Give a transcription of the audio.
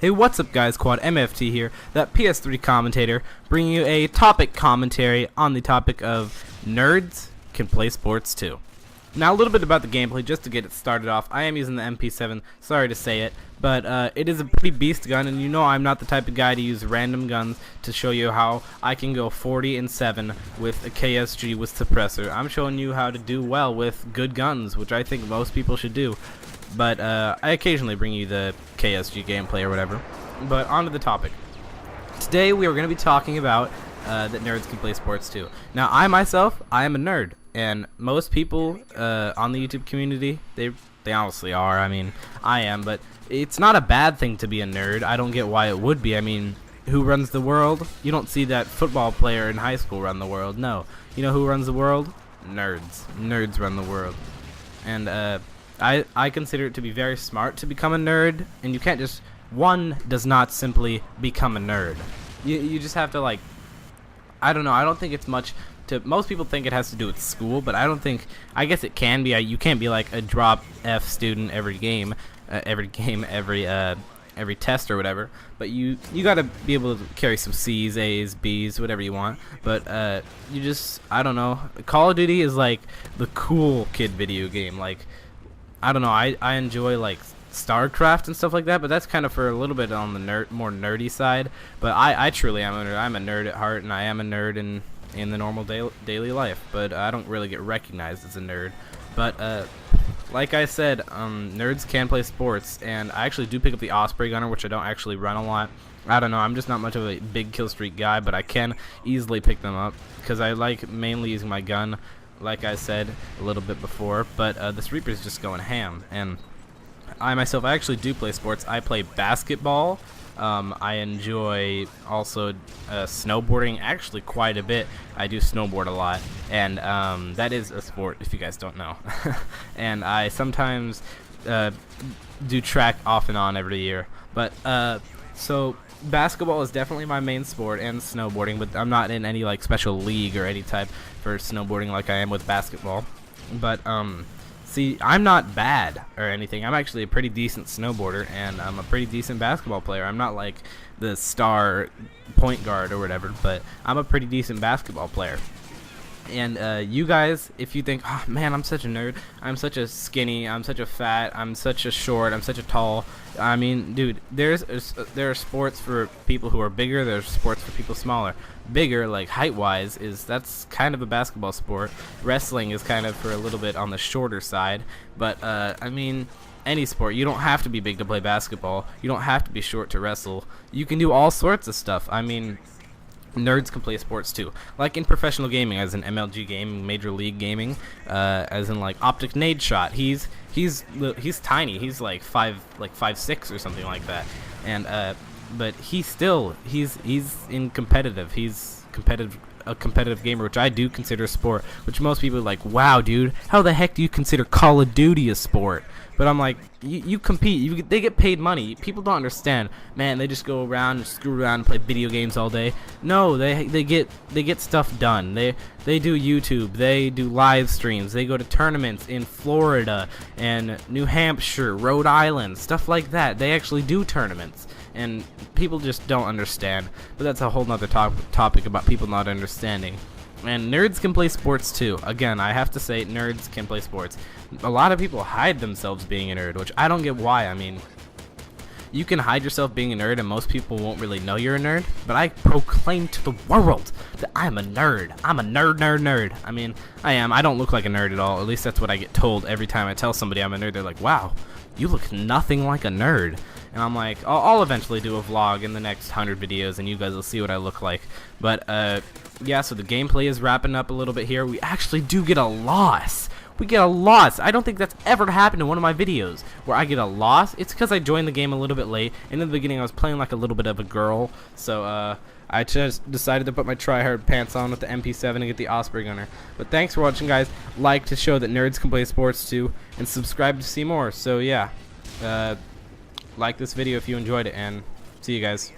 Hey, what's up guys, Quad MFT here, that PS3 commentator, bringing you a topic commentary on the topic of nerds can play sports too. Now a little bit about the gameplay just to get it started off. I am using the MP7, sorry to say it, but it is a pretty beast gun, and you know I'm not the type of guy to use random guns to show you how I can go 40-7 with a KSG with suppressor. I'm showing you how to do well with good guns, which I think most people should do. But I occasionally bring you the KSG gameplay or whatever. But on to the topic. Today we are going to be talking about that nerds can play sports too. Now I myself, I am a nerd, and most people on the YouTube community, they honestly are. I mean, I am, but it's not a bad thing to be a nerd. I don't get why it would be. I mean, who runs the world? You don't see that football player in high school run the world. No. You know who runs the world? Nerds. Nerds run the world. And I consider it to be very smart to become a nerd, and you can't just, one does not simply become a nerd. You just have to, like, I don't know, I don't think it's much to, most people think it has to do with school, but I don't think, I guess it can be. You can't be like a drop F student every test or whatever, but you gotta be able to carry some C's, A's, B's, whatever you want. But you just, I don't know, Call of Duty is like the cool kid video game. Like, I don't know, I enjoy like StarCraft and stuff like that, but that's kind of for a little bit on the more nerdy side. But I truly am a nerd. I'm a nerd at heart, and I am a nerd in the normal daily life, but I don't really get recognized as a nerd. But like I said, nerds can play sports, and I actually do pick up the Osprey gunner, which I don't actually run a lot. I don't know, I'm just not much of a big kill streak guy, but I can easily pick them up because I like mainly using my gun, like I said a little bit before. But this Reaper's just going ham, and I myself, I actually do play sports. I play basketball. I enjoy also snowboarding, actually quite a bit. I do snowboard a lot, and that is a sport if you guys don't know. And I sometimes do track off and on every year. But so basketball is definitely my main sport, and snowboarding, but I'm not in any like special league or any type for snowboarding like I am with basketball. But see, I'm not bad or anything. I'm actually a pretty decent snowboarder, and I'm a pretty decent basketball player. I'm not like the star point guard or whatever, but I'm a pretty decent basketball player. And you guys, if you think, oh man, I'm such a nerd, I'm such a skinny, I'm such a fat, I'm such a short, I'm such a tall, I mean, dude, there are sports for people who are bigger, there's sports for people smaller. Bigger, like height-wise, that's kind of a basketball sport. Wrestling is kind of for a little bit on the shorter side, but I mean, any sport, you don't have to be big to play basketball, you don't have to be short to wrestle, you can do all sorts of stuff. I mean, nerds can play sports too, like in professional gaming, as in MLG gaming, Major League Gaming, as in like Optic Nade Shot. He's tiny. He's like 5'6" or something like that, and but he's in competitive. He's a competitive gamer, which I do consider a sport. Which most people are like, wow, dude, how the heck do you consider Call of Duty a sport? But I'm like, you compete. They get paid money. People don't understand. Man, they just go around and screw around and play video games all day. No, they get stuff done. They do YouTube. They do live streams. They go to tournaments in Florida and New Hampshire, Rhode Island, stuff like that. They actually do tournaments, and people just don't understand. But that's a whole nother topic about people not understanding. And nerds can play sports too. Again, I have to say, nerds can play sports. A lot of people hide themselves being a nerd, which I don't get why. I mean, you can hide yourself being a nerd, and most people won't really know you're a nerd. But I proclaim to the world that I'm a nerd. I'm a nerd. I mean, I am. I don't look like a nerd at all. At least that's what I get told every time I tell somebody I'm a nerd. They're like, wow, you look nothing like a nerd. And I'm like, I'll eventually do a vlog in the next 100 videos, and you guys will see what I look like. But yeah, so the gameplay is wrapping up a little bit here. We actually do get a loss. We get a loss. I don't think that's ever happened in one of my videos where I get a loss. It's because I joined the game a little bit late, and in the beginning I was playing like a little bit of a girl. So I just decided to put my tryhard pants on with the MP7 and get the Osprey gunner. But thanks for watching, guys. Like to show that nerds can play sports too, and subscribe to see more. So yeah, like this video if you enjoyed it, and see you guys.